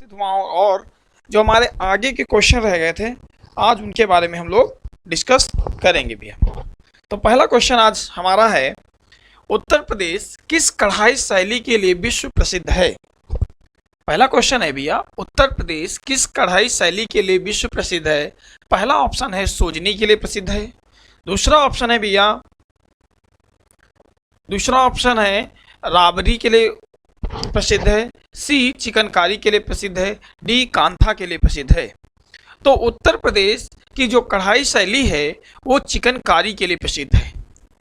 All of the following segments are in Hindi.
उपस्थित हुआ हूँ और जो हमारे आगे के क्वेश्चन रह गए थे आज उनके बारे में हम लोग डिस्कस करेंगे भैया। तो पहला क्वेश्चन आज हमारा है, उत्तर प्रदेश किस कढ़ाई शैली के लिए विश्व प्रसिद्ध है। पहला क्वेश्चन है भैया, उत्तर प्रदेश किस कढ़ाई शैली के लिए विश्व प्रसिद्ध है। पहला ऑप्शन है सोजनी के लिए प्रसिद्ध है। दूसरा ऑप्शन है भैया, राबरी के लिए प्रसिद्ध है। सी चिकनकारी के लिए प्रसिद्ध है। डी कांथा के लिए प्रसिद्ध है। तो उत्तर प्रदेश की जो कढ़ाई शैली है वो चिकनकारी के लिए प्रसिद्ध है।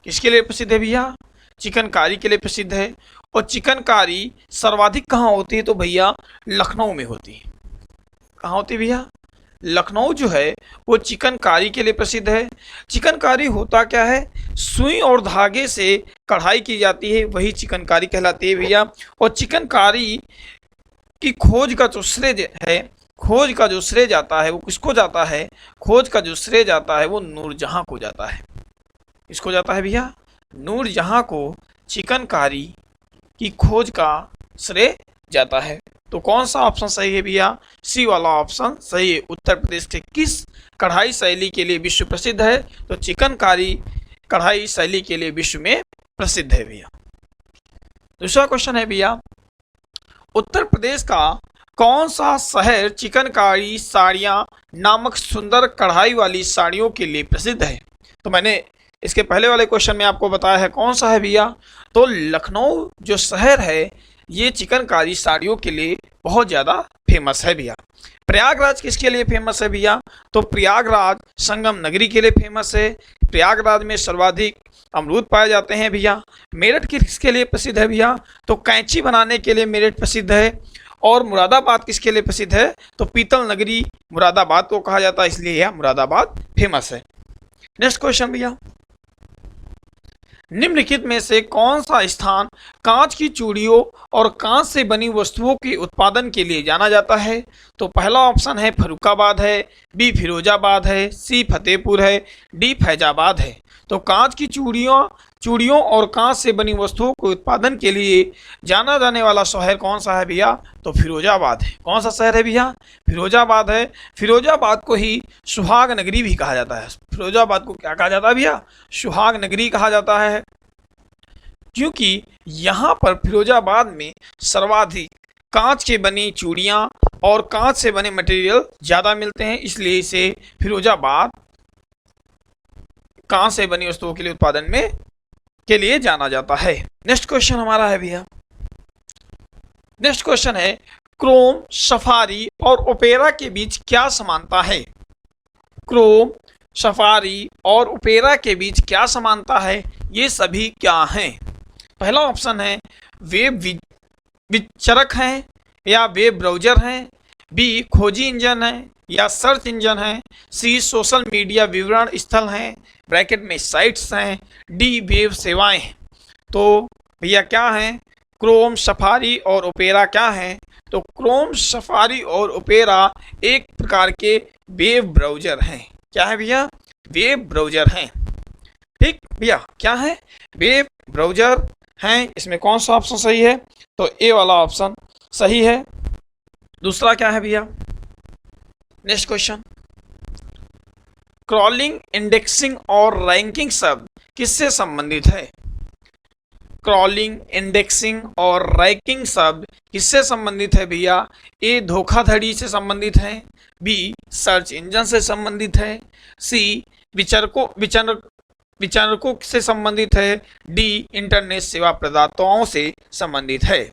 किसके लिए प्रसिद्ध है भैया? चिकनकारी के लिए प्रसिद्ध है। और चिकनकारी सर्वाधिक कहाँ होती है? तो भैया लखनऊ में होती है। कहाँ होती है भैया? लखनऊ जो है वो चिकनकारी के लिए प्रसिद्ध है। चिकनकारी होता क्या है? सुई और धागे से कढ़ाई की जाती है, वही चिकनकारी कहलाती है भैया। और चिकनकारी की खोज का जो श्रेय जाता है वो किसको जाता है? खोज का जो श्रेय जाता है वो नूरजहां को जाता है। किसको जाता है भैया? नूरजहां को चिकनकारी की खोज का श्रेय जाता है। तो कौन सा ऑप्शन सही है भैया? सी वाला ऑप्शन सही है। उत्तर प्रदेश के किस कढ़ाई शैली के लिए विश्व प्रसिद्ध है? तो चिकनकारी कढ़ाई शैली के लिए विश्व में प्रसिद्ध है भैया। दूसरा क्वेश्चन है भैया, उत्तर प्रदेश का कौन सा शहर चिकनकारी साड़ियाँ नामक सुंदर कढ़ाई वाली साड़ियों के लिए प्रसिद्ध है? तो मैंने इसके पहले वाले क्वेश्चन में आपको बताया है कौन सा है भैया। तो लखनऊ जो शहर है ये चिकनकारी साड़ियों के लिए बहुत ज़्यादा फेमस है भैया। प्रयागराज किसके लिए फेमस है भैया? तो प्रयागराज संगम नगरी के लिए फेमस है। प्रयागराज में सर्वाधिक अमरूद पाए जाते हैं भैया। मेरठ किसके लिए प्रसिद्ध है भैया? तो कैंची बनाने के लिए मेरठ प्रसिद्ध है। और मुरादाबाद किसके लिए प्रसिद्ध है? तो पीतल नगरी मुरादाबाद को कहा जाता है, इसलिए यह मुरादाबाद फेमस है। नेक्स्ट क्वेश्चन भैया, निम्नलिखित में से कौन सा स्थान कांच की चूड़ियों और कांच से बनी वस्तुओं के उत्पादन के लिए जाना जाता है? तो पहला ऑप्शन है फर्रुखाबाद है। बी फिरोजाबाद है। सी फतेहपुर है। डी फैजाबाद है। तो कांच की चूड़ियों और कांच से बनी वस्तुओं के उत्पादन के लिए जाना जाने वाला शहर कौन सा है भैया? तो फिरोजाबाद है। कौन सा शहर है भैया? फिरोजाबाद है। फिरोजाबाद को ही सुहाग नगरी भी कहा जाता है। फिरोजाबाद को क्या कहा जाता है भैया? सुहाग नगरी कहा जाता है, क्योंकि यहाँ पर फिरोजाबाद में सर्वाधिक कांच के बनी चूड़ियाँ और कांच से बने मटेरियल ज़्यादा मिलते हैं, इसलिए इसे फिरोजाबाद कांच से बनी वस्तुओं के लिए उत्पादन में के लिए जाना जाता है। नेक्स्ट क्वेश्चन हमारा है भैया, नेक्स्ट क्वेश्चन है, क्रोम, सफारी और ओपेरा के बीच क्या समानता है? क्रोम, सफारी और ओपेरा के बीच क्या समानता है? ये सभी क्या हैं? पहला ऑप्शन है वेब विचरक हैं या वेब ब्राउजर हैं। बी खोजी इंजन है या सर्च इंजन है। सी सोशल मीडिया विवरण स्थल हैं, ब्रैकेट में साइट्स हैं। डी वेब सेवाएं हैं। तो भैया क्या हैं? क्रोम, सफारी और ओपेरा क्या हैं? तो क्रोम, सफारी और ओपेरा एक प्रकार के वेब ब्राउजर हैं। क्या है भैया? वेब ब्राउजर हैं। ठीक भैया, क्या है? वेब ब्राउजर हैं। इसमें कौन सा ऑप्शन सही है? तो ए वाला ऑप्शन सही है। दूसरा क्या है भैया? नेक्स्ट क्वेश्चन, क्रॉलिंग, इंडेक्सिंग और रैंकिंग शब्द किससे संबंधित है? क्रॉलिंग, इंडेक्सिंग और रैंकिंग शब्द किससे संबंधित है भैया? ए धोखाधड़ी से संबंधित है। बी सर्च इंजन से संबंधित है। सी विचारकों से संबंधित है। डी इंटरनेट सेवा प्रदाताओं से संबंधित है।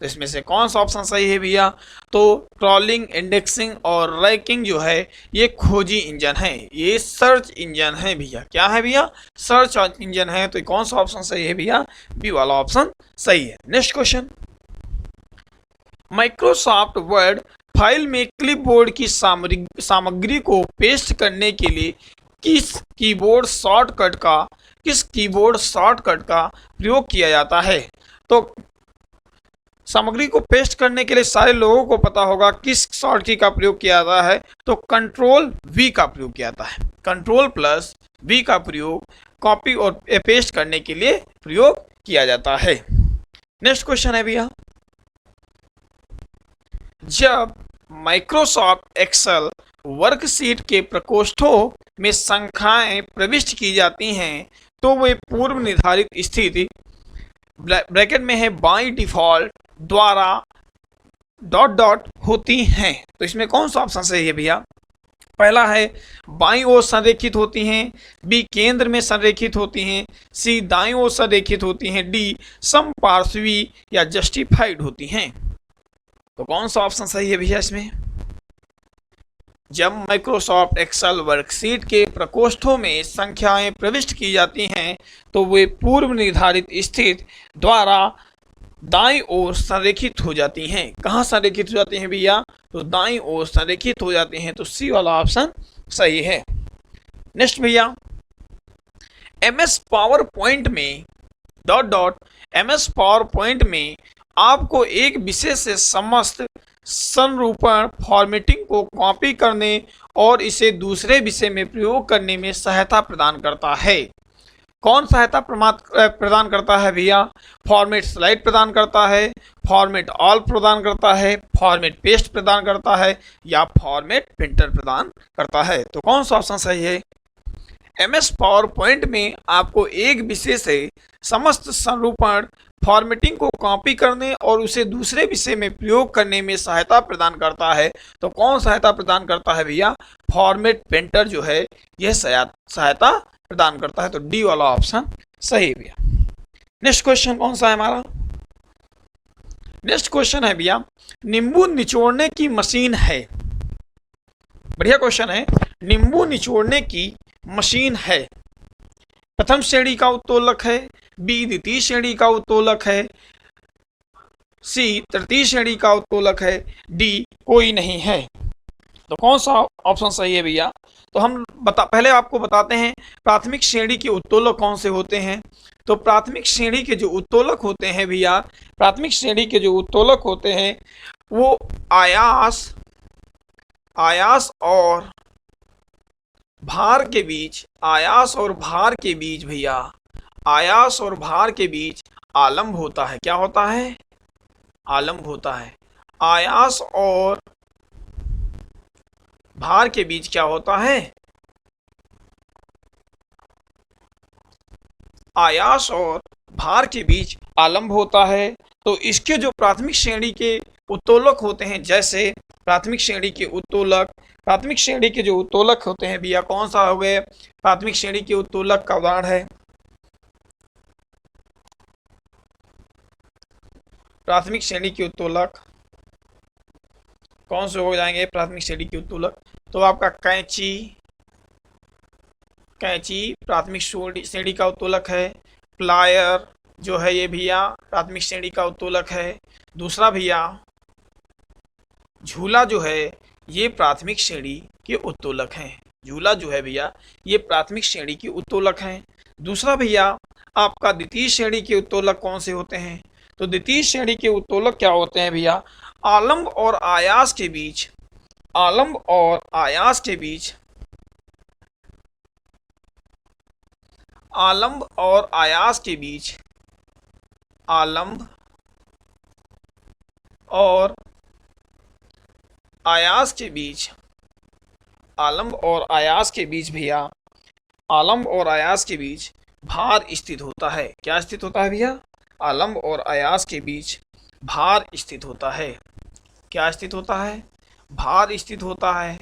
तो इसमें से कौन सा ऑप्शन सही है भैया? तो क्रॉलिंग, इंडेक्सिंग और रैंकिंग जो है ये खोजी इंजन है, ये सर्च इंजन है भैया। क्या है भैया? सर्च इंजन है। तो कौन सा ऑप्शन सही है भैया? बी वाला ऑप्शन सही है। Next question, Microsoft word file में क्लिपबोर्ड की सामग्री को पेस्ट करने के लिए किस कीबोर्ड शॉर्टकट का प्रयोग किया जाता है? तो सामग्री को पेस्ट करने के लिए सारे लोगों को पता होगा किस शॉर्टकट का प्रयोग किया जाता है। तो कंट्रोल वी का प्रयोग किया जाता है। कंट्रोल प्लस वी का प्रयोग कॉपी और पेस्ट करने के लिए प्रयोग किया जाता है। नेक्स्ट क्वेश्चन है भैया, जब माइक्रोसॉफ्ट एक्सेल वर्कशीट के प्रकोष्ठों में संख्याएं प्रविष्ट की जाती हैं तो वे पूर्व निर्धारित स्थिति ब्रैकेट में है बाय डिफॉल्ट द्वारा डॉट डॉट होती हैं। तो इसमें कौन सा ऑप्शन सही है भैया? पहला है बाईं ओर संरेखित होती हैं, बी केंद्र में संरेखित होती हैं, सी दाईं ओर संरेखित होती हैं, डी समपार्श्वी या जस्टिफाइड होती हैं। तो कौन सा ऑप्शन सही है भैया इसमें? जब माइक्रोसॉफ्ट एक्सेल वर्कशीट के प्रकोष्ठों में संख्याएं प्रविष्ट की जाती हैं तो वे पूर्व निर्धारित स्थिति द्वारा दाईं ओर संरेखित हो जाती हैं। कहाँ संरेखित हो जाती हैं भैया? तो दाईं ओर संरेखित हो जाती हैं। तो सी वाला ऑप्शन सही है। नेक्स्ट भैया, एमएस पावर पॉइंट में dot dot MS power point में आपको एक विषय से समस्त संरूपण फॉर्मेटिंग को कॉपी करने और इसे दूसरे विषय में प्रयोग करने में सहायता प्रदान करता है। कौन सहायता प्रदान करता है भैया? फॉर्मेट स्लाइड प्रदान करता है, फॉर्मेट ऑल प्रदान करता है, फॉर्मेट पेस्ट प्रदान करता है या फॉर्मेट प्रिंटर प्रदान करता है। तो कौन सा ऑप्शन सही है? एमएस पावर पॉइंट में आपको एक विषय से समस्त संरूपण फॉर्मेटिंग को कॉपी करने और उसे दूसरे विषय में प्रयोग करने में सहायता प्रदान करता है। तो कौन सहायता प्रदान करता है भैया? फॉर्मेट पेंटर जो है यह सहायता प्रदान करता है। तो डी वाला ऑप्शन सही है भैया। नेक्स्ट क्वेश्चन कौन सा है हमारा? नेक्स्ट क्वेश्चन है भैया, नींबू निचोड़ने की मशीन है। बढ़िया क्वेश्चन है। नींबू निचोड़ने की मशीन है, प्रथम श्रेणी का उत्तोलक है, बी द्वितीय श्रेणी का उत्तोलक है, सी तृतीय श्रेणी का उत्तोलक है, डी कोई नहीं है। तो कौन सा ऑप्शन सही है भैया? तो हम पहले आपको बताते हैं प्राथमिक श्रेणी के उत्तोलक कौन से होते हैं। तो प्राथमिक श्रेणी के जो उत्तोलक होते हैं भैया, प्राथमिक श्रेणी के जो उत्तोलक होते हैं वो आयास और भार के बीच, आयास और भार के बीच भैया, आयास और भार के बीच आलम्ब होता है। क्या होता है? आलम्ब होता है। आयास और भार के बीच क्या होता है? आयास और भार के बीच आलम्ब होता है। तो इसके जो प्राथमिक श्रेणी के उत्तोलक होते हैं, जैसे प्राथमिक श्रेणी के उत्तोलक, प्राथमिक श्रेणी के जो उत्तोलक होते हैं भैया कौन सा हो गए? प्राथमिक श्रेणी के उत्तोलक का उदाहरण है, प्राथमिक श्रेणी के उत्तोलक कौन से हो जाएंगे? प्राथमिक श्रेणी के उत्तोलक तो आपका कैंची प्राथमिक श्रेणी का उत्तोलक है। प्लायर जो है ये भैया प्राथमिक श्रेणी का उत्तोलक है। दूसरा भैया झूला जो है ये प्राथमिक श्रेणी के उत्तोलक हैं। झूला जो है भैया ये प्राथमिक श्रेणी के उत्तोलक हैं। दूसरा भैया आपका द्वितीय श्रेणी के उत्तोलक कौन से होते हैं? तो द्वितीय श्रेणी के उत्तोलक क्या होते हैं भैया? आलम्ब और आयास के बीच, आलम्ब और आयास के बीच, आलम्ब और आयास के बीच, आलम्ब और आयास के बीच, आलम्ब और आयास के बीच भैया, आलम्ब और आयास के बीच भार स्थित होता है। क्या स्थित होता है भैया? आलम्ब और आयास के बीच भार स्थित होता है। क्या स्थित होता है? भार स्थित होता है।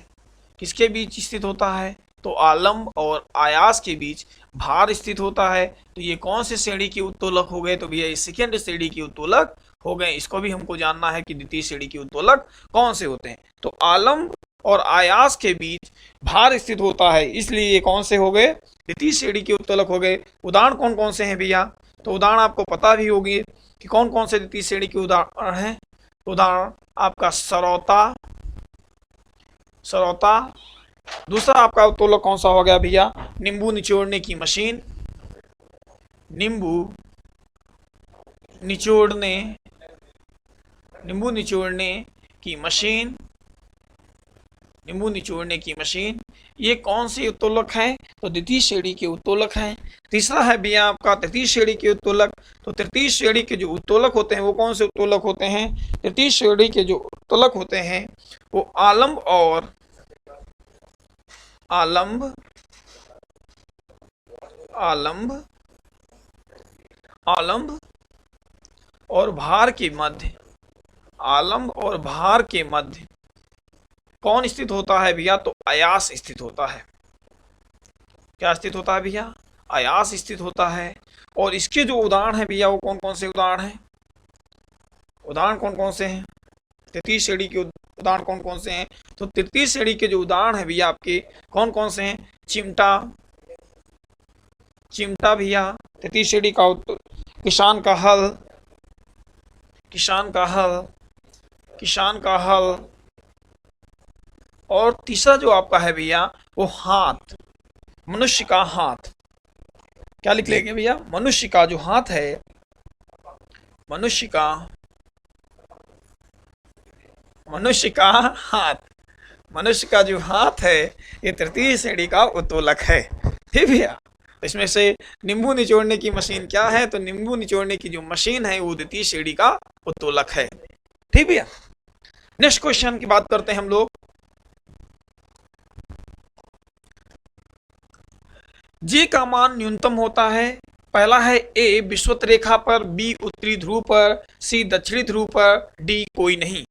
किसके बीच स्थित होता है? तो आलम्ब और आयास के बीच भार स्थित होता है। तो ये कौन से श्रेणी के उत्तोलक हो गए? तो भैया ये सेकेंड श्रेणी के उत्तोलक हो गए। इसको भी हमको जानना है कि द्वितीय श्रेणी के उत्तोलक कौन से होते हैं। तो आलम्ब और आयास के बीच भार स्थित होता है, इसलिए ये कौन से हो गए? द्वितीय श्रेणी के उत्तोलक हो गए। उदाहरण कौन कौन से हैं भैया? तो उदाहरण आपको पता भी होगी कि कौन कौन से द्वितीय श्रेणी के उदाहरण हैं। उदाहरण आपका सरौता। दूसरा आपका उत्तोलक कौन सा हो गया भैया? नींबू निचोड़ने की मशीन, नींबू निचोड़ने की मशीन। नींबू निचोड़ने की मशीन। ये कौन सी उत्तोलक है? तो द्वितीय श्रेणी के उत्तोलक हैं। तीसरा है भैया आपका तृतीय श्रेणी के उत्तोलक। तो तृतीय श्रेणी के जो उत्तोलक होते हैं वो कौन से उत्तोलक होते हैं? तृतीय श्रेणी के जो उत्तोलक होते हैं वो आलम्ब और आलम्ब आलम्ब आलम्ब और भार के मध्य, आलम्ब और भार के मध्य कौन स्थित होता है भैया? तो अयास स्थित होता है। क्या स्थित होता है भैया? अयास स्थित होता है। और इसके जो उदाहरण है भैया वो कौन कौन से उदाहरण हैं? उदाहरण कौन कौन से हैं? तृतीय श्रेणी के उदाहरण कौन कौन से हैं? तो तृतीय श्रेणी के जो उदाहरण है भैया आपके कौन कौन से हैं? चिमटा, चिमटा भैया तृतीय श्रेणी का। किसान का हल, किसान का हल, किसान का हल। और तीसरा जो आपका है भैया वो हाथ, मनुष्य का हाथ। क्या लिख लेंगे भैया? मनुष्य का जो हाथ है, मनुष्य का हाथ, मनुष्य का जो हाथ है ये तृतीय श्रेणी का उत्तोलक है। ठीक भैया। इसमें से नींबू निचोड़ने की मशीन क्या है? तो नींबू निचोड़ने की जो मशीन है वो द्वितीय श्रेणी का उत्तोलक है। ठीक भैया। नेक्स्ट क्वेश्चन की बात करते हैं हम लोग। जी का मान न्यूनतम होता है। पहला है ए विषुवत रेखा पर, बी उत्तरी ध्रुव पर, सी दक्षिणी ध्रुव पर, डी कोई नहीं।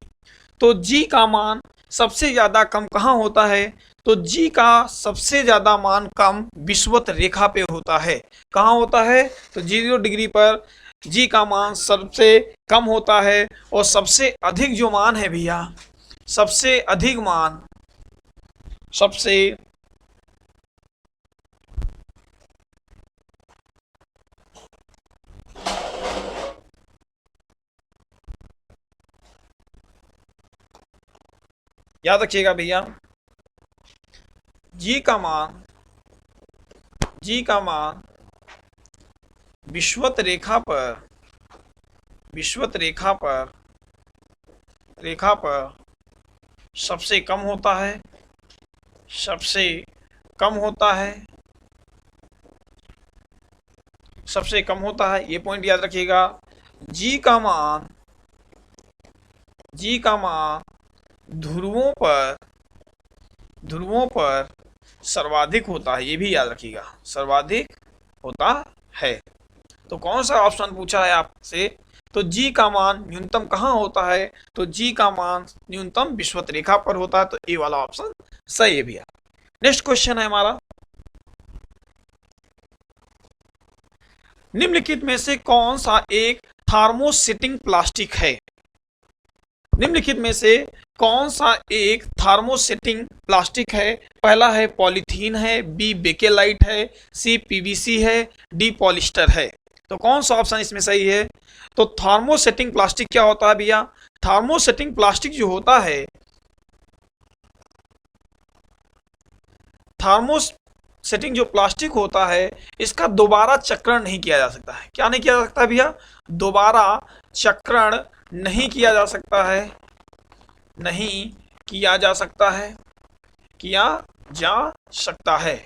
तो जी का मान सबसे ज्यादा कम कहाँ होता है? तो जी का सबसे ज्यादा मान कम विषुवत रेखा पे होता है। कहाँ होता है? तो 0 डिग्री पर जी का मान सबसे कम होता है। और सबसे अधिक जो मान है भैया, सबसे अधिक मान, सबसे याद रखिएगा भैया, जी का मान, जी का मान विषुवत रेखा पर, विषुवत रेखा पर, रेखा पर सबसे कम होता है, सबसे कम होता है, सबसे कम होता है। ये पॉइंट याद रखिएगा। जी का मान, जी का मान ध्रुवों पर, ध्रुवों पर सर्वाधिक होता है। ये भी याद रखिएगा, सर्वाधिक होता है। तो कौन सा ऑप्शन पूछा है आपसे? तो जी का मान न्यूनतम कहाँ होता है? तो जी का मान न्यूनतम विषुवत रेखा पर होता है। तो ए वाला ऑप्शन सही है भैया। नेक्स्ट क्वेश्चन है हमारा, निम्नलिखित में से कौन सा एक थर्मोसेटिंग प्लास्टिक है? निम्नलिखित में से कौन सा एक थर्मोसेटिंग प्लास्टिक है? पहला है पॉलीथीन है, बी बेकेलाइट है, सी पीवीसी है, डी पॉलिस्टर है। तो कौन सा ऑप्शन इसमें सही है? तो थर्मोसेटिंग प्लास्टिक क्या होता है भैया? थर्मोसेटिंग प्लास्टिक जो होता है, थर्मोसेटिंग जो प्लास्टिक होता है इसका दोबारा चक्रण नहीं किया जा सकता है। क्या नहीं किया जा सकता है भैया? दोबारा चक्रण नहीं किया जा सकता है, नहीं किया जा सकता है, किया जा सकता है।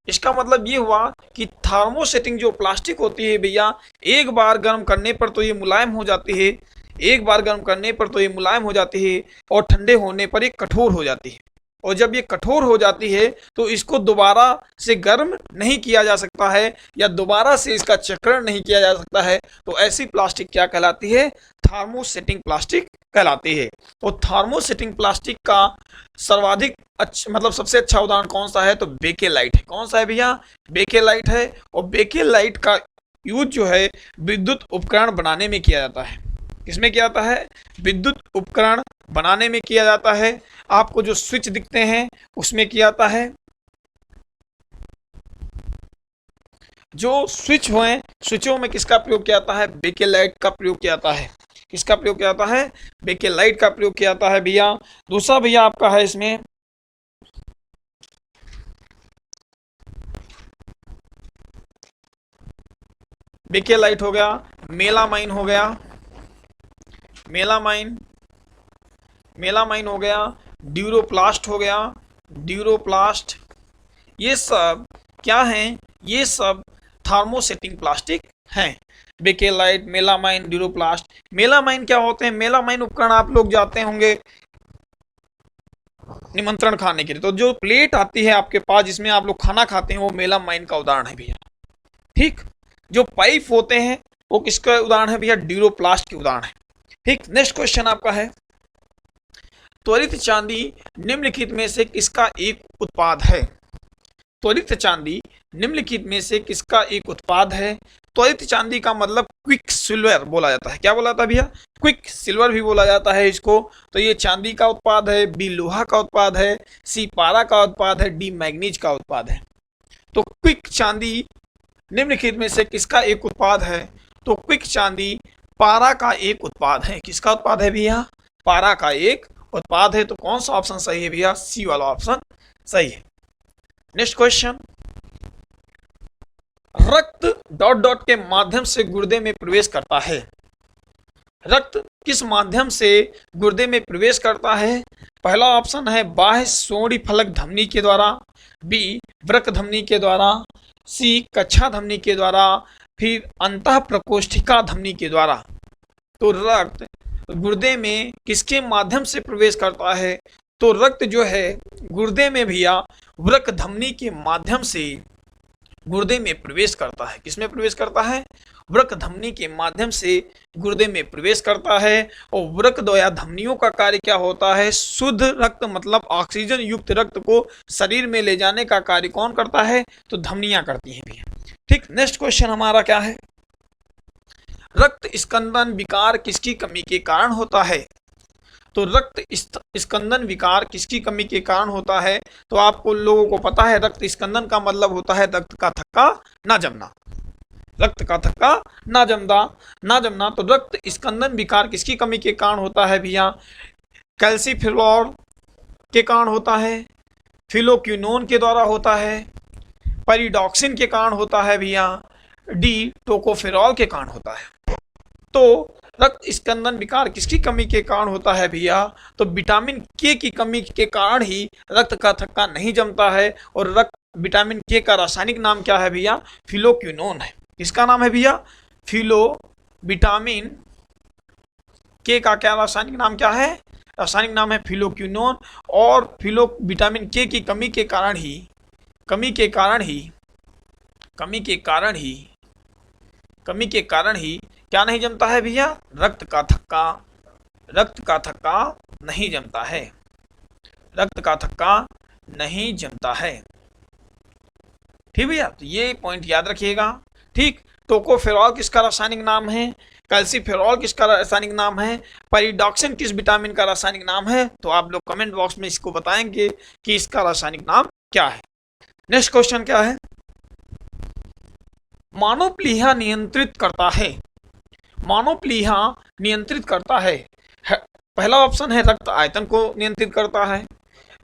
इसका मतलब ये हुआ कि थर्मोसेटिंग जो प्लास्टिक होती है भैया, एक बार गर्म करने पर तो ये मुलायम हो जाती है, एक बार गर्म करने पर तो ये मुलायम हो जाती है और ठंडे होने पर ये कठोर हो जाती है। और जब ये कठोर हो जाती है तो इसको दोबारा से गर्म नहीं किया जा सकता है या दोबारा से इसका चक्रण नहीं किया जा सकता है। तो ऐसी प्लास्टिक क्या कहलाती है? थर्मोसेटिंग प्लास्टिक कहलाती है। और थर्मोसेटिंग प्लास्टिक का सर्वाधिक मतलब सबसे अच्छा उदाहरण कौन सा है? तो बेकेलाइट है। कौन सा है भैया? बेकेलाइट है। और बेकेलाइट का यूज जो है विद्युत उपकरण बनाने में किया जाता है। किसमें किया जाता है? विद्युत उपकरण बनाने में किया जाता है। आपको जो स्विच दिखते हैं उसमें किया जाता है। जो स्विच हुए, स्विचों में किसका प्रयोग किया जाता है? बेकेलाइट का प्रयोग किया जाता है। किसका प्रयोग किया जाता है? बेकेलाइट का प्रयोग किया जाता है भैया। दूसरा भैया आपका है इसमें बेकेलाइट हो गया, मेलामाइन हो गया, मेलामाइन, मेलामाइन हो गया, ड्यूरोप्लास्ट हो गया, ड्यूरोप्लास्ट, ये सब क्या हैं? ये सब थर्मोसेटिंग प्लास्टिक हैं। Bakelite, melamine, Duroplast. मेलामाइन क्या होते हैं? मेलामाइन उपकरण आप लोग जाते होंगे निमंत्रण खाने के लिए, तो जो प्लेट आती है आपके पास जिसमें आप लोग खाना खाते हैं वो मेलामाइन का उदाहरण है भैया। ठीक, जो पाइप होते हैं वो किसका उदाहरण है भैया? ड्यूरोप्लास्ट के उदाहरण है। ठीक, नेक्स्ट क्वेश्चन आपका है, त्वरित चांदी निम्नलिखित में से किसका एक उत्पाद है? त्वरित चांदी निम्नलिखित में से किसका एक उत्पाद है? त्वरित चांदी का मतलब क्विक सिल्वर बोला जाता है। क्या बोला था भैया? क्विक सिल्वर भी बोला जाता है इसको। तो ये चांदी का उत्पाद है, बी लोहा का उत्पाद है, सी पारा का उत्पाद है, डी मैग्नीज का उत्पाद है। तो क्विक चांदी निम्नलिखित में से किसका एक उत्पाद है? तो क्विक चांदी पारा का एक उत्पाद है। किसका उत्पाद है भैया? पारा का एक उत्पाद है। तो कौन सा ऑप्शन सही है भैया? सी वाला ऑप्शन सही है। नेक्स्ट क्वेश्चन, रक्त डॉट डॉट के माध्यम से गुर्दे में प्रवेश करता है। रक्त किस माध्यम से गुर्दे में प्रवेश करता है? पहला ऑप्शन है बाह्य सोड़ी फलक धमनी के द्वारा, बी वृक्क धमनी के द्वारा, सी कच्छा धमनी के द्वारा, फिर अंतः प्रकोष्ठिका धमनी के द्वारा। तो रक्त गुर्दे में किसके माध्यम से प्रवेश करता है? तो रक्त जो है गुर्दे में भैया वृक्क धमनी के माध्यम से गुर्दे में प्रवेश करता है। किसमें प्रवेश करता है? वृक्क धमनी के माध्यम से गुर्दे में प्रवेश करता है। और वृक्क द्वया धमनियों का कार्य क्या होता है? शुद्ध रक्त मतलब ऑक्सीजन युक्त रक्त को शरीर में ले जाने का कार्य कौन करता है? तो धमनियां करती हैं भैया। ठीक, नेक्स्ट क्वेश्चन हमारा क्या है, रक्त स्कंदन विकार किसकी कमी के कारण होता है? तो रक्त स्कंदन विकार किसकी कमी के कारण होता है? तो आपको लोगों को पता है रक्त स्कंदन का मतलब होता है रक्त का थक्का ना जमना। रक्त का थक्का ना जमना। तो रक्त स्कंदन विकार किसकी कमी के कारण होता है भैया? कैल्सिफेरॉल के कारण होता है, फिलोक्विनोन के द्वारा होता है, पेरिडॉक्सिन के कारण होता है भैया, डी टोकोफेरॉल के कारण होता है। तो रक्त स्कंदन विकार किसकी कमी के कारण होता है भैया? तो विटामिन के की कमी के कारण ही रक्त का थक्का नहीं जमता है। और रक्त विटामिन के का रासायनिक नाम क्या है भैया? फिलोक्विनोन है। किसका नाम है भैया? विटामिन के का क्या रासायनिक नाम क्या है? रासायनिक नाम है फिलोक्विनोन। और विटामिन के की कमी के कारण ही क्या नहीं जमता है भैया? रक्त का थक्का नहीं जमता है। रक्त का थक्का नहीं जमता है। ठीक भैया, तो ये पॉइंट याद रखिएगा। ठीक, टोकोफेरॉल किसका रासायनिक नाम है? कैल्सिफेरॉल किसका रासायनिक नाम है? पेरिडॉक्सिन किस विटामिन का रासायनिक नाम है? तो आप लोग कमेंट बॉक्स में इसको बताएंगे कि इसका रासायनिक नाम क्या है। नेक्स्ट क्वेश्चन क्या है, मानव प्लीहा नियंत्रित करता है। मानव प्लीहा नियंत्रित करता है। पहला ऑप्शन है रक्त आयतन को नियंत्रित करता है,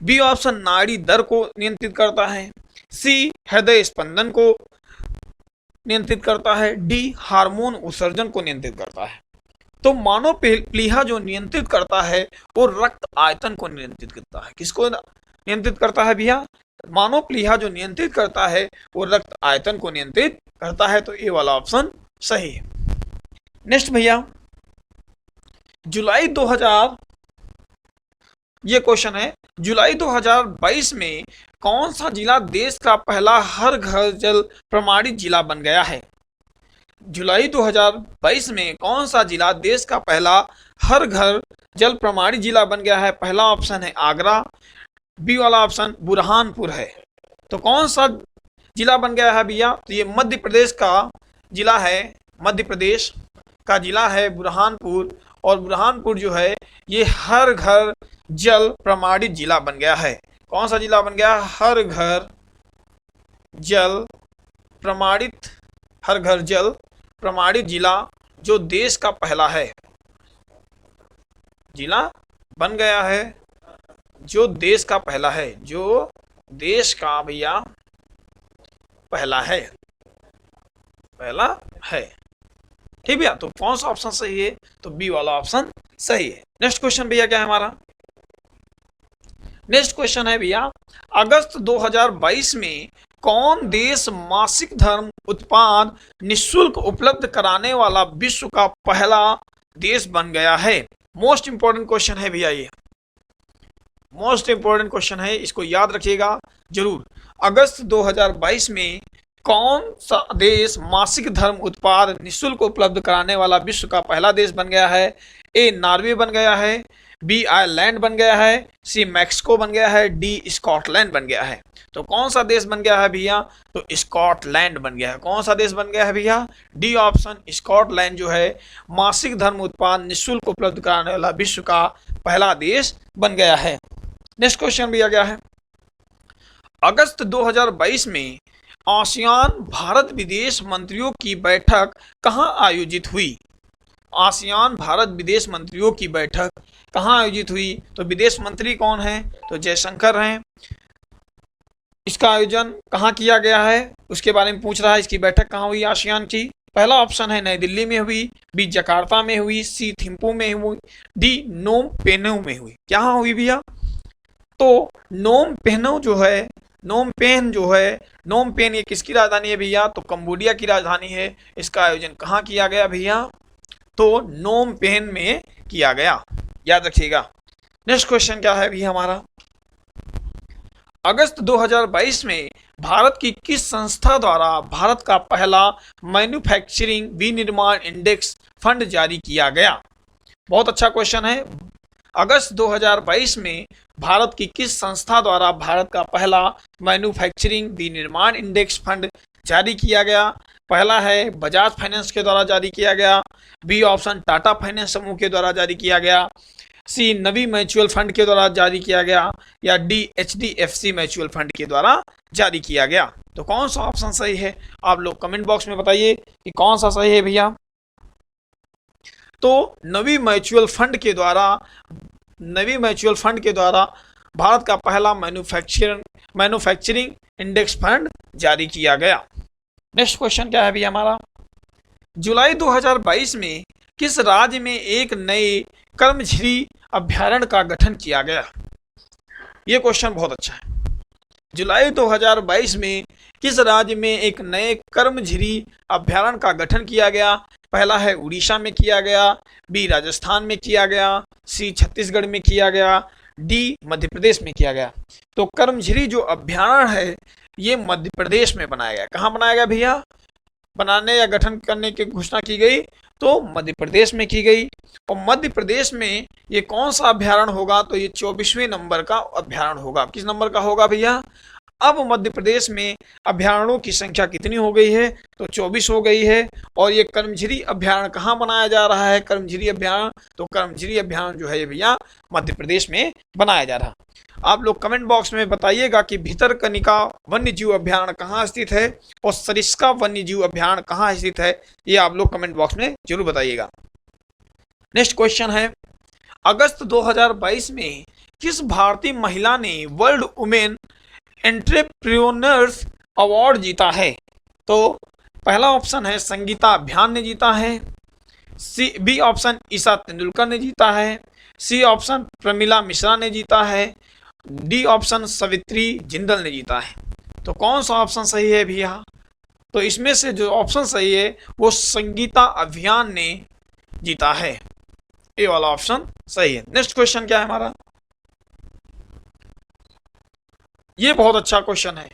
बी ऑप्शन नाड़ी दर को नियंत्रित करता है, सी हृदय स्पंदन को नियंत्रित करता है, डी हार्मोन उत्सर्जन को नियंत्रित करता है। तो मानव प्लीहा जो नियंत्रित करता है वो रक्त आयतन को नियंत्रित करता है। किसको नियंत्रित करता है भैया? मानव प्लीहा जो नियंत्रित करता है वो रक्त आयतन को नियंत्रित करता है। तो ए वाला ऑप्शन सही है। नेक्स्ट भैया, जुलाई 2000, ये क्वेश्चन है, जुलाई 2022 में कौन सा जिला देश का पहला हर घर जल प्रमाणित जिला बन गया है? जुलाई 2022 में कौन सा जिला देश का पहला हर घर जल प्रमाणित जिला बन गया है? पहला ऑप्शन है आगरा, बी वाला ऑप्शन बुरहानपुर है। तो कौन सा जिला बन गया है भैया? तो ये मध्य प्रदेश का जिला है, मध्य प्रदेश का जिला है बुरहानपुर। और बुरहानपुर जो है ये हर घर जल प्रमाणित जिला बन गया है। कौन सा जिला बन गया? हर घर जल प्रमाणित जिला जो देश का पहला है, जिला बन गया है जो देश का पहला है, जो देश का भैया पहला है। ठीक भैया, तो कौन सा ऑप्शन सही है? तो बी वाला ऑप्शन सही है। नेक्स्ट क्वेश्चन भैया क्या है हमारा, नेक्स्ट क्वेश्चन है भैया, अगस्त 2022 में कौन देश मासिक धर्म उत्पाद निःशुल्क उपलब्ध कराने वाला विश्व का पहला देश बन गया है? मोस्ट इंपॉर्टेंट क्वेश्चन है भैया, ये मोस्ट इंपॉर्टेंट क्वेश्चन है, इसको याद रखिएगा जरूर। अगस्त 2022 में कौन सा देश मासिक धर्म उत्पाद निःशुल्क उपलब्ध कराने वाला विश्व का पहला देश बन गया है? ए नॉर्वे बन गया है, बी आयरलैंड बन गया है, सी मैक्सिको बन गया है, डी स्कॉटलैंड बन गया है। तो कौन सा देश बन गया है भैया? तो स्कॉटलैंड बन गया है। कौन सा देश बन गया है भैया? डी ऑप्शन, स्कॉटलैंड जो है मासिक धर्म उत्पाद निःशुल्क उपलब्ध कराने वाला विश्व का पहला देश बन गया है। नेक्स्ट क्वेश्चन भी आ गया है, अगस्त 2022 में आसियान भारत विदेश मंत्रियों की बैठक कहाँ आयोजित हुई? आसियान भारत विदेश मंत्रियों की बैठक कहाँ आयोजित हुई? तो विदेश मंत्री कौन है? तो जयशंकर हैं। इसका आयोजन कहाँ किया गया है उसके बारे में पूछ रहा है, इसकी बैठक कहाँ हुई आसियान की? पहला ऑप्शन है नई दिल्ली में हुई, बी जकार्ता में हुई, सी थिम्पू में हुई, डी नोम पेनो में हुई। कहाँ हुई भैया? तो नोम पेनो जो है, नोम पेन ये किसकी राजधानी है भैया? तो कंबोडिया की राजधानी है। इसका आयोजन कहाँ किया गया भैया? तो नोम पेन में किया गया, याद रखिएगा। नेक्स्ट क्वेश्चन क्या है भैया हमारा, अगस्त 2022 में भारत की किस संस्था द्वारा भारत का पहला मैन्युफैक्चरिंग विनिर्माण इंडेक्स फंड जारी किया गया? बहुत अच्छा क्वेश्चन है। अगस्त 2022 में भारत की किस संस्था द्वारा भारत का पहला मैन्युफैक्चरिंग विनिर्माण इंडेक्स फंड जारी किया गया? पहला है बजाज फाइनेंस के द्वारा जारी किया गया, बी ऑप्शन टाटा फाइनेंस समूह के द्वारा जारी किया गया, सी नवी म्यूचुअल फंड के द्वारा जारी किया गया, या डी HDFC म्यूचुअल फंड के द्वारा जारी किया गया। तो कौन सा ऑप्शन सही है? आप लोग कमेंट बॉक्स में बताइए कि कौन सा सही है भैया। तो नवी म्यूचुअल फंड के द्वारा भारत का पहला मैन्युफैक्चरिंग इंडेक्स फंड जारी किया गया। नेक्स्ट क्वेश्चन क्या है भैया हमारा, जुलाई 2022 में किस राज्य में एक नए कर्मझिरी अभ्यारण्य का गठन किया गया? ये क्वेश्चन बहुत अच्छा है। जुलाई 2022 में किस राज्य में एक नए कर्मझिरी अभ्यारण्य का गठन किया गया? पहला है उड़ीसा में किया गया, बी राजस्थान में किया गया, सी छत्तीसगढ़ में किया गया, डी मध्य प्रदेश में किया गया। तो कर्मझिरी जो अभ्यारण्य है ये मध्य प्रदेश में बनाया गया। कहाँ बनाया गया भैया? बनाने या गठन करने की घोषणा की गई तो मध्य प्रदेश में की गई। और मध्य प्रदेश में ये कौन सा अभ्यारण्य होगा? तो ये 24वें नंबर का अभ्यारण्य होगा। किस नंबर का होगा भैया? अब मध्य प्रदेश में अभ्यारण्यों की संख्या कितनी हो गई है? तो 24 हो गई है। और ये कर्मझिरी अभ्यारण्य कहाँ बनाया जा रहा है? कर्मझिरी अभ्यारण्य, तो कर्मझिरी अभ्यारण्य जो है भैया मध्य प्रदेश में बनाया जा रहा। आप लोग कमेंट बॉक्स में बताइएगा कि भितरकनिका वन्य जीव अभ्यारण्य कहाँ स्थित है और सरिस्का वन्य जीव अभ्यारण्य कहाँ स्थित है, ये आप लोग कमेंट बॉक्स में जरूर बताइएगा। नेक्स्ट क्वेश्चन है, अगस्त 2022 में किस भारतीय महिला ने वर्ल्ड वुमेन एंटरप्रेन्योर्स अवार्ड जीता है? तो पहला ऑप्शन है संगीता अभियान ने जीता है, बी ऑप्शन ईशा तेंदुलकर ने जीता है, सी ऑप्शन प्रमिला मिश्रा ने जीता है, डी ऑप्शन सवित्री जिंदल ने जीता है। तो कौन सा ऑप्शन सही है भैया? तो इसमें से जो ऑप्शन सही है वो संगीता अभियान ने जीता है, ये वाला ऑप्शन सही है। नेक्स्ट क्वेश्चन क्या है हमारा, ये बहुत अच्छा क्वेश्चन है।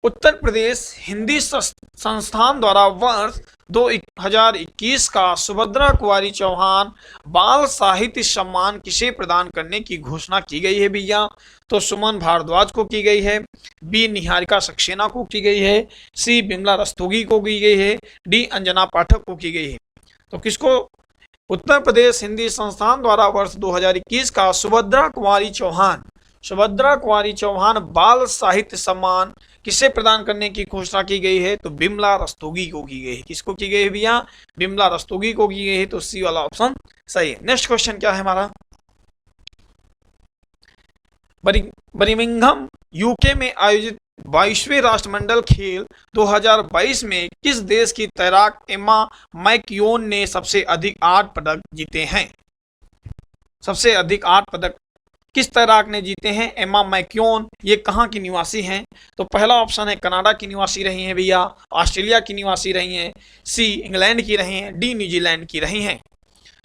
उत्तर प्रदेश हिंदी संस्थान द्वारा वर्ष 2021 का सुभद्रा कुमारी चौहान बाल साहित्य सम्मान किसे प्रदान करने की घोषणा की गई है भैया? तो सुमन भारद्वाज को की गई है, बी निहारिका सक्सेना को की गई है, सी बिमला रस्तोगी को की गई है, डी अंजना पाठक को की गई है। तो किसको उत्तर प्रदेश हिंदी संस्थान द्वारा वर्ष 2021 का सुभद्रा कुमारी चौहान बाल साहित्य सम्मान किसे प्रदान करने की घोषणा की गई है? तो बिमला रस्तोगी को की गई है। किसको की गई है भैया? बिमला रस्तोगी को की गई है। तो सी वाला ऑप्शन सही है। नेक्स्ट क्वेश्चन क्या है हमारा, बर्मिंघम यूके में आयोजित 22वें राष्ट्रमंडल खेल 2022 में किस देश की तैराक एम्मा मैकयोन ने सबसे अधिक 8 पदक जीते हैं? सबसे अधिक 8 पदक किस तैराक ने जीते हैं? Emma McKeown. ये कहाँ की निवासी हैं? तो पहला ऑप्शन है कनाडा की निवासी रही हैं भैया, ऑस्ट्रेलिया की निवासी रही हैं, सी इंग्लैंड की रही हैं, डी न्यूजीलैंड की रही हैं।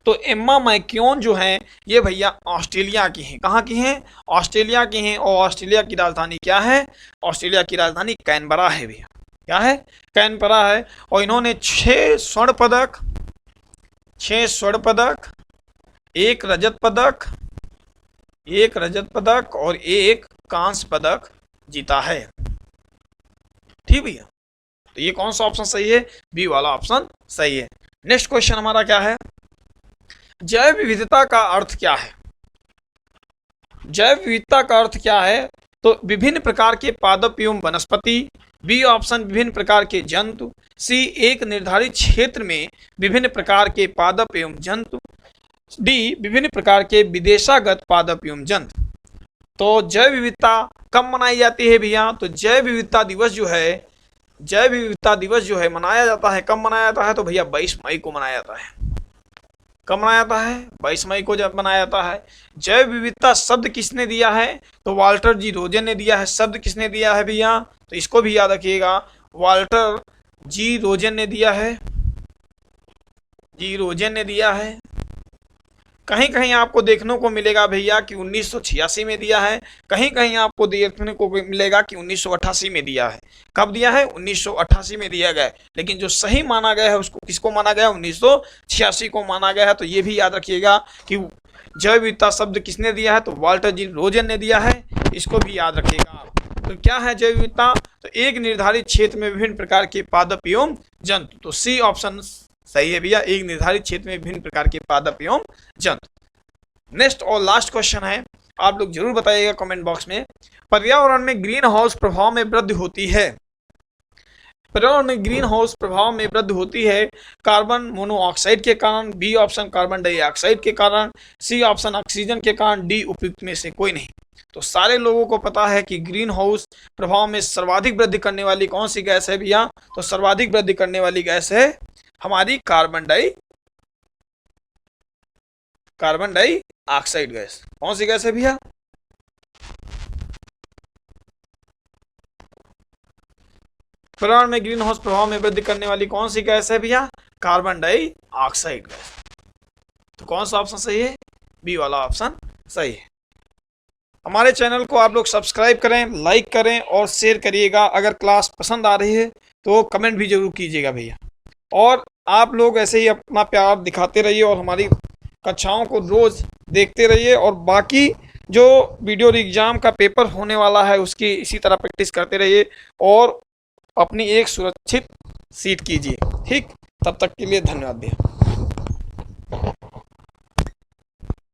तो एम्मा मैक्योन जो है ये भैया ऑस्ट्रेलिया की हैं। कहाँ की हैं? ऑस्ट्रेलिया की हैं। और ऑस्ट्रेलिया की राजधानी क्या है? ऑस्ट्रेलिया की राजधानी कैनबरा है भैया। क्या है? कैनबरा है। और इन्होंने 6 स्वर्ण पदक, 6 स्वर्ण पदक, 1 रजत पदक, 1 रजत पदक और 1 कांस्य पदक जीता है। ठीक भैया, तो ये कौन सा ऑप्शन सही है? बी वाला ऑप्शन सही है। नेक्स्ट क्वेश्चन हमारा क्या है? जैव विविधता का अर्थ क्या है? जैव विविधता का अर्थ क्या है? तो विभिन्न प्रकार के पादप एवं वनस्पति, बी ऑप्शन विभिन्न प्रकार के जंतु, सी एक निर्धारित क्षेत्र में विभिन्न प्रकार के पादप एवं जंतु, डी विभिन्न प्रकार के विदेशागत पादप एवं जंतु। तो जैव विविधता कब मनाई जाती है भैया? तो जैव विविधता दिवस जो है, जैव विविधता दिवस जो है मनाया जाता है, कब मनाया जाता है? तो भैया 22 मई को मनाया जाता है। कब मनाया जाता है? 22 मई को जब मनाया जाता है। जैव विविधता शब्द किसने दिया है? तो वाल्टर जी रोजन ने दिया है। शब्द किसने दिया है भैया? तो इसको भी याद रखिएगा, वाल्टर जी रोजन ने दिया है। जी रोजन ने दिया है। कहीं कहीं आपको देखने को मिलेगा भैया कि 1986 में दिया है, कहीं कहीं आपको देखने को मिलेगा कि 1988 में दिया है। कब दिया है? 1988 में दिया गया है। लेकिन जो सही माना गया है उसको किसको माना गया? 1986 को माना गया है। तो ये भी याद रखिएगा कि जैव विविधता शब्द किसने दिया है? तो वाल्टर जी रोजन ने दिया है। इसको भी याद रखिएगा। तो क्या है जैव विविधता? तो एक निर्धारित क्षेत्र में विभिन्न प्रकार के पादप एवं जंतु। तो सी ऑप्शन सही है भैया, एक निर्धारित क्षेत्र में विभिन्न प्रकार के पादप एवं जंतु। नेक्स्ट और लास्ट क्वेश्चन है, आप लोग जरूर बताइएगा कमेंट बॉक्स में। पर्यावरण में ग्रीन हाउस प्रभाव में वृद्धि होती है। पर्यावरण में ग्रीन हाउस प्रभाव में वृद्धि होती है कार्बन मोनोऑक्साइड के कारण, बी ऑप्शन कार्बन डाइऑक्साइड के कारण, सी ऑप्शन ऑक्सीजन के कारण, डी उपयुक्त में से कोई नहीं। तो सारे लोगों को पता है कि ग्रीन हाउस प्रभाव में सर्वाधिक वृद्धि करने वाली कौन सी गैस है भैया? तो सर्वाधिक वृद्धि करने वाली गैस है हमारी कार्बन डाइऑक्साइड गैस। कौन सी गैस है भैया? पर्यावरण में ग्रीन हाउस प्रभाव में वृद्धि करने वाली कौन सी गैस है भैया? Carbon dioxide gas. तो कौन सा ऑप्शन सही है? बी वाला ऑप्शन सही है। हमारे चैनल को आप लोग सब्सक्राइब करें, लाइक करें और शेयर करिएगा। अगर क्लास पसंद आ रही है तो कमेंट भी जरूर कीजिएगा भैया। और आप लोग ऐसे ही अपना प्यार दिखाते रहिए और हमारी कक्षाओं को रोज देखते रहिए। और बाकी जो वीडियो एग्जाम का पेपर होने वाला है उसकी इसी तरह प्रैक्टिस करते रहिए और अपनी एक सुरक्षित सीट कीजिए। ठीक, तब तक के लिए धन्यवाद भैया।